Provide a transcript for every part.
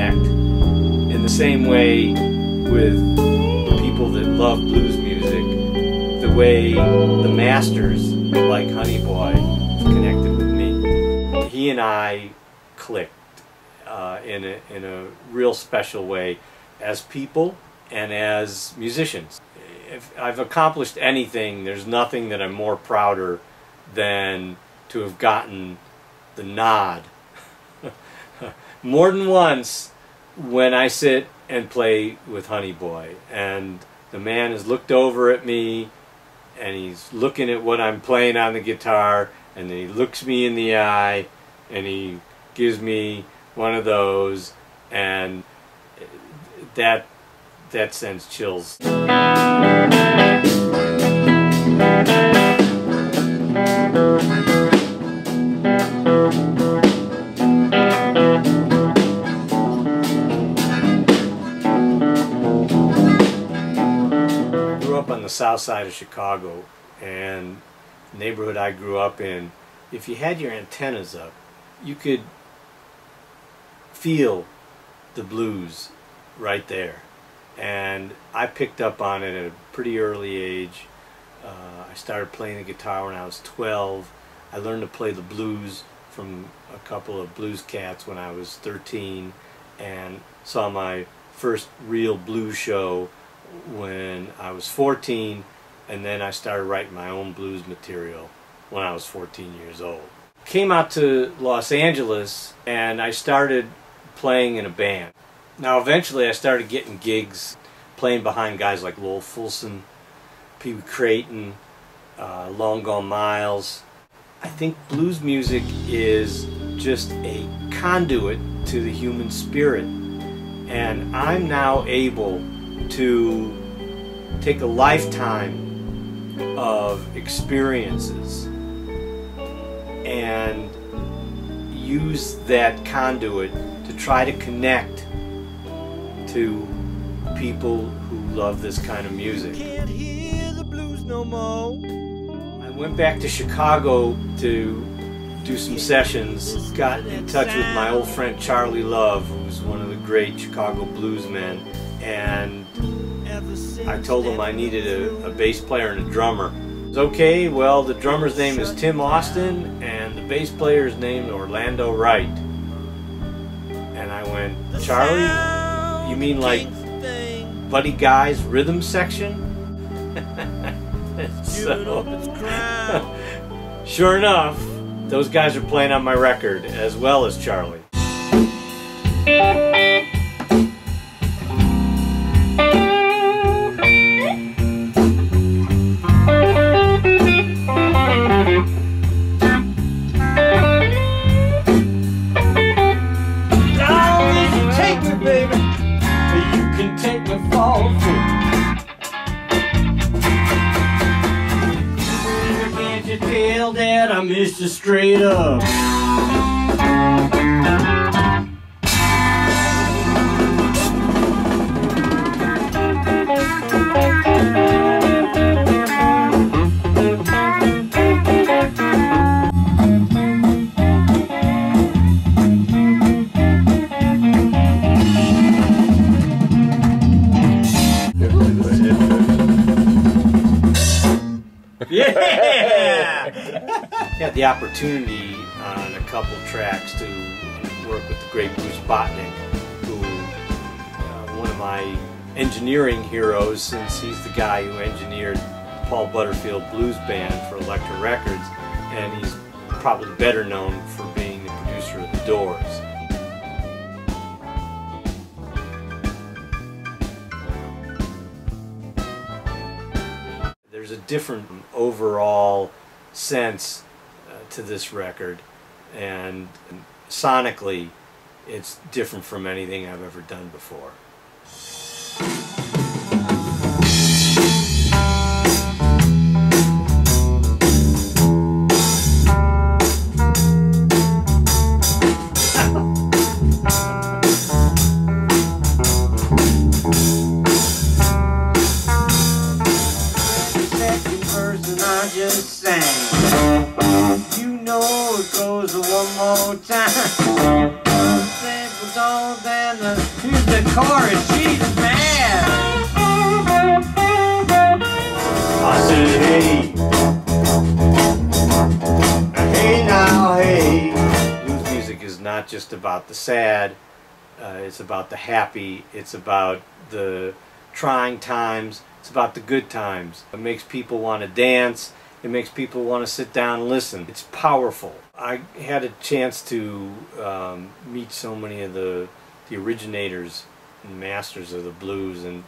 connect in the same way with people that love blues music, the way the masters like Honey Boy connected with me. He and I clicked in a real special way as people and as musicians. If I've accomplished anything, there's nothing that I'm more prouder than to have gotten the nod more than once when I sit and play with Honey Boy, and the man has looked over at me and he's looking at what I'm playing on the guitar, and then he looks me in the eye and he gives me one of those, and that sends chills. On the south side of Chicago, and the neighborhood I grew up in, if you had your antennas up, you could feel the blues right there. And I picked up on it at a pretty early age. I started playing the guitar when I was 12. I learned to play the blues from a couple of blues cats when I was 13, and saw my first real blues show when I was 14, and then I started writing my own blues material when I was 14 years old. Came out to Los Angeles and I started playing in a band. Now eventually I started getting gigs playing behind guys like Lowell Fulson, Pee Wee Crayton, Long Gone Miles. I think blues music is just a conduit to the human spirit, and I'm now able to take a lifetime of experiences and use that conduit to try to connect to people who love this kind of music. Can't hear the blues no more. I went back to Chicago to do some sessions, got in touch with my old friend Charlie Love, who's one of the great Chicago bluesmen, and I told him I needed a bass player and a drummer. Okay, well, the drummer's name is Tim Austin and the bass player's named Orlando Wright. And I went, Charlie, you mean like Buddy Guy's rhythm section? So, sure enough, those guys are playing on my record as well as Charlie. That I missed you straight up. Yeah! Had the opportunity on a couple tracks to work with the great Bruce Botnick, who one of my engineering heroes, since he's the guy who engineered Paul Butterfield Blues Band for Elektra Records, and he's probably better known for being the producer of The Doors. There's a different overall sense to this record, and sonically it's different from anything I've ever done before. You know it goes one more time. Well, here's the chorus. She's mad. I said, hey. Hey now, hey. Blues music is not just about the sad. It's about the happy. It's about the trying times. It's about the good times. It makes people want to dance. It makes people want to sit down and listen. It's powerful. I had a chance to meet so many of the originators and masters of the blues and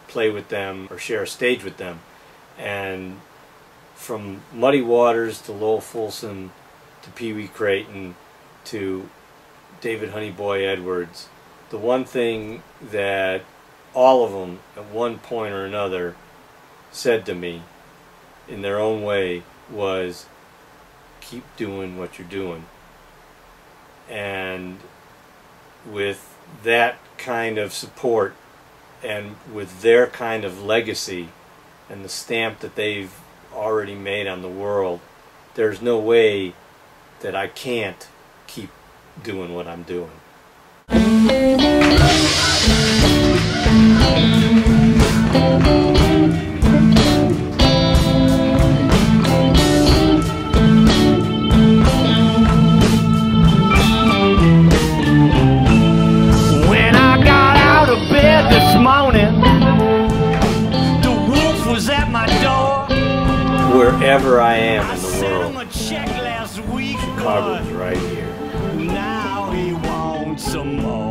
play with them or share a stage with them. And from Muddy Waters to Lowell Fulson to Pee Wee Crayton to David Honeyboy Edwards, the one thing that all of them at one point or another said to me in their own way was, keep doing what you're doing. And with that kind of support and with their kind of legacy and the stamp that they've already made on the world, there's no way that I can't keep doing what I'm doing. When I got out of bed this morning, the wolf was at my door. Wherever I am in the world, Chicago's right here. Now he wants some more.